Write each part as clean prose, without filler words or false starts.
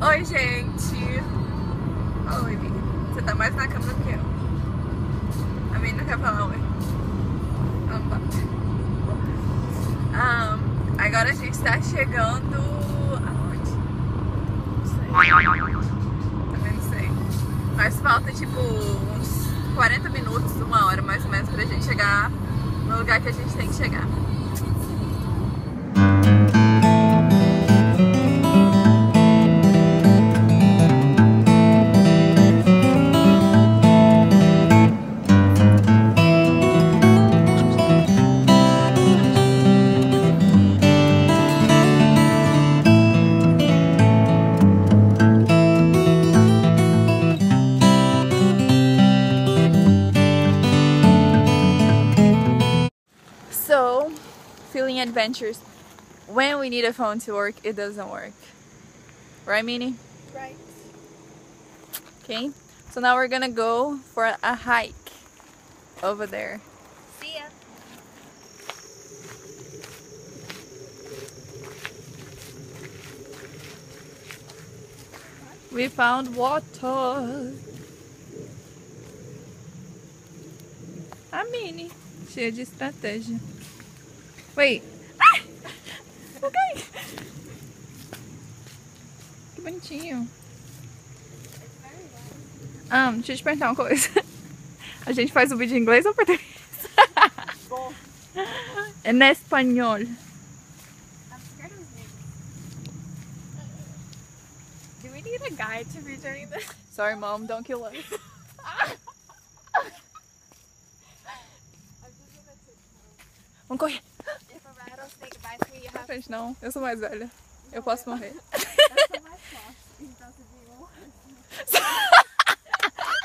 Oi, gente. Oi, você tá mais na câmera do que eu. A menina quer falar oi. Ela não pode. Agora a gente tá chegando... aonde? Não sei. Também não sei. Mas falta tipo uns 40 minutos, 1 hora mais ou menos, pra gente chegar no lugar que a gente tem que chegar. So, feeling adventures. When we need a phone to work, it doesn't work. Right, Minnie? Right. Okay. So now we're gonna go for a hike over there. See ya. We found water. A Minnie, cheia de estratégia. Wait. Ah! Ok. Que bonitinho. Deixa eu te perguntar uma coisa. A gente faz o vídeo em inglês ou português? Em espanhol. I'm scared of snakes. Do we need a guide to be doing this? Sorry, Mom, don't kill us. I'm just gonna tiptoe. Vamos correr. If a rattlesnake bites me, you Na have frente não, eu sou mais velha. Eu posso morrer. Eu sou mais forte, então se vir um...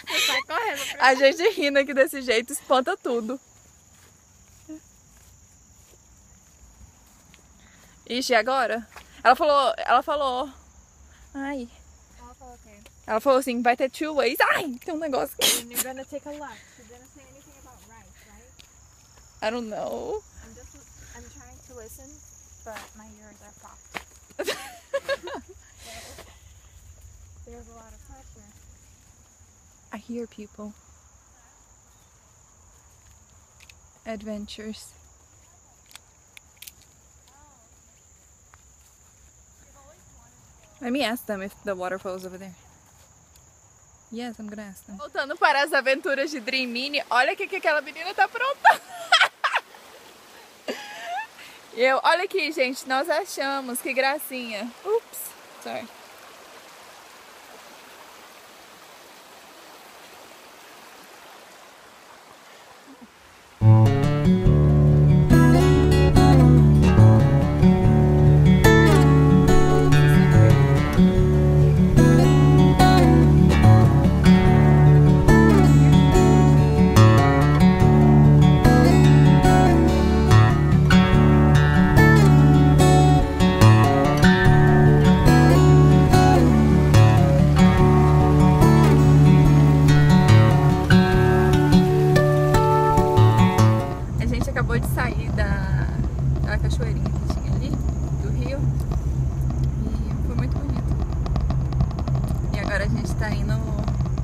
Você sai correndo pra... A gente rindo aqui desse jeito espanta tudo. Ixi, e agora? Ela falou. Ai. Ela falou o quê? Ela falou assim, vai ter two ways. Ai, tem um negócio aqui. And you're gonna take a left. She didn't say anything about right, right? I don't know. I'm trying to listen, but my ears are blocked. There's a lot of pressure. I hear people. Adventures. Let me ask them if the waterfall is over there. Yes, I'm gonna ask them. Voltando para as aventuras de Dream Mini, olha o que aquela menina tá pronta. Olha aqui, gente, nós achamos, que gracinha. Ups, sorry. Acabou de sair da cachoeirinha que tinha ali, do rio, e foi muito bonito. E agora a gente tá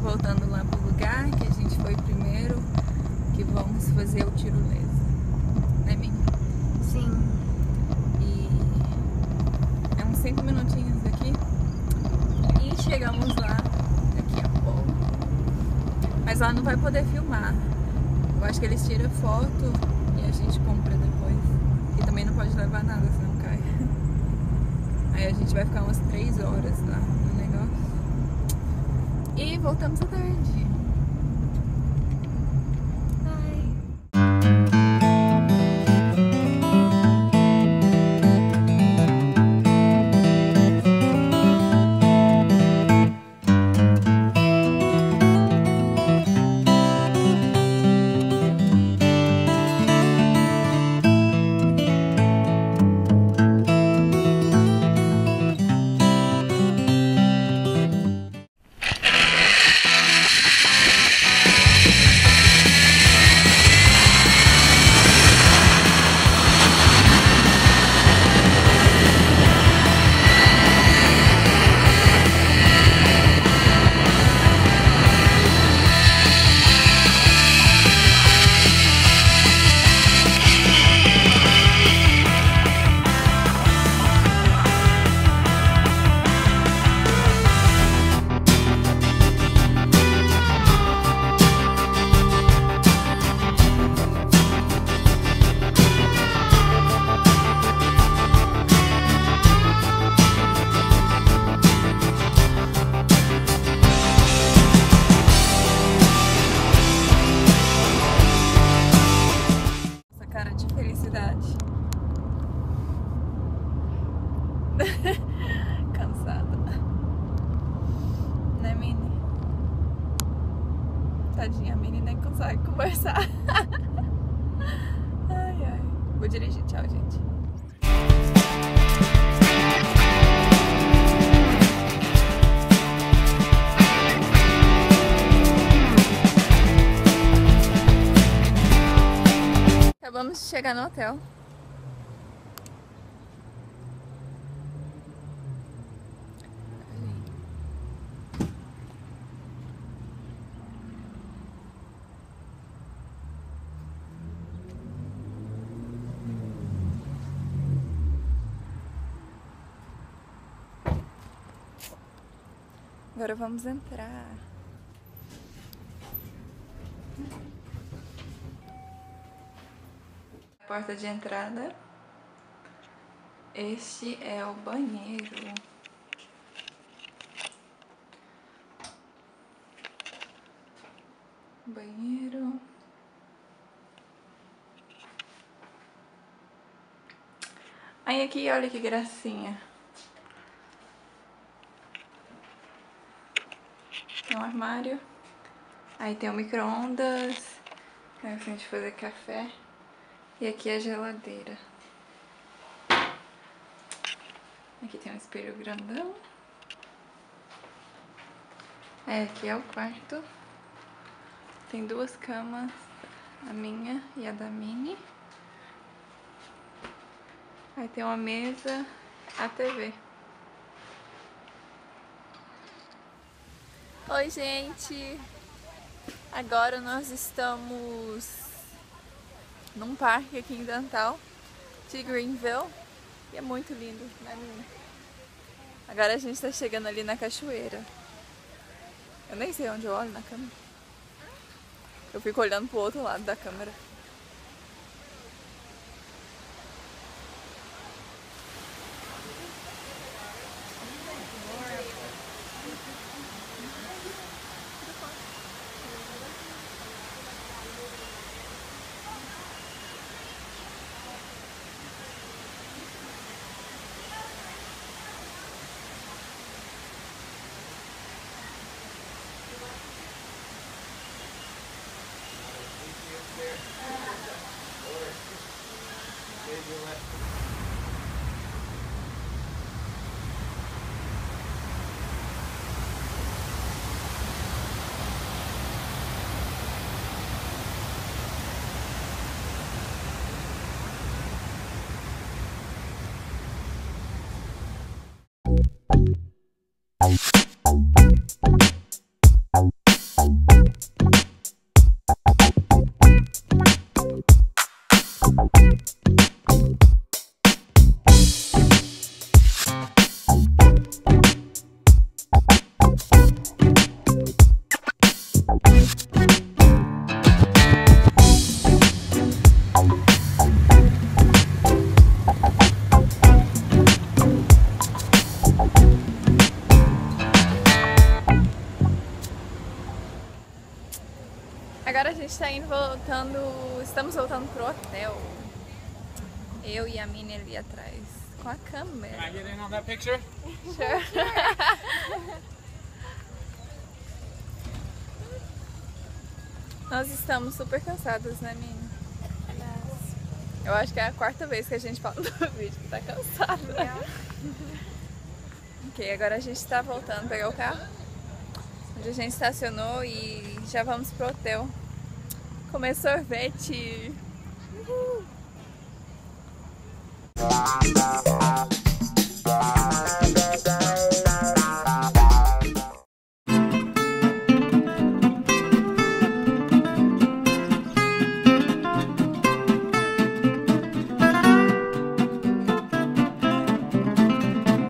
voltando lá pro lugar que a gente foi primeiro, que vamos fazer o tirolesa, né, Minnie? Sim. E é uns 5 minutinhos daqui e chegamos lá daqui a pouco. Mas lá não vai poder filmar. Eu acho que eles tiram foto e a gente compra depois. E também não pode levar nada, senão cai. Aí a gente vai ficar umas 3 horas lá no negócio. E voltamos à tarde. Cansada. Né, Mini? Tadinha, a Mini nem consegue conversar. Ai, ai. Vou dirigir. Tchau, gente. Acabamos de chegar no hotel. Agora vamos entrar. Porta de entrada. Este é o banheiro. Banheiro. Aí aqui, olha que gracinha. Tem um armário. Aí tem o micro-ondas. Aí pra gente fazer café. E aqui é a geladeira. Aqui tem um espelho grandão. Aí aqui é o quarto. Tem duas camas. A minha e a da Mini. Aí tem uma mesa, a TV. Oi, gente! Agora nós estamos num parque aqui em Dantal, de Greenville. E é muito lindo, né, menina? Agora a gente está chegando ali na cachoeira. Eu nem sei onde eu olho na câmera. Eu fico olhando pro outro lado da câmera. Agora a gente está estamos voltando pro hotel. Eu e a Mini ali atrás, com a câmera. Can I get in on that picture? Sure. Nós estamos super cansados, né, Mini? Eu acho que é a quarta vez que a gente fala no vídeo que tá cansado. Ok, agora a gente está voltando a pegar o carro, onde a gente estacionou, e já vamos pro hotel comer sorvete. Uhul.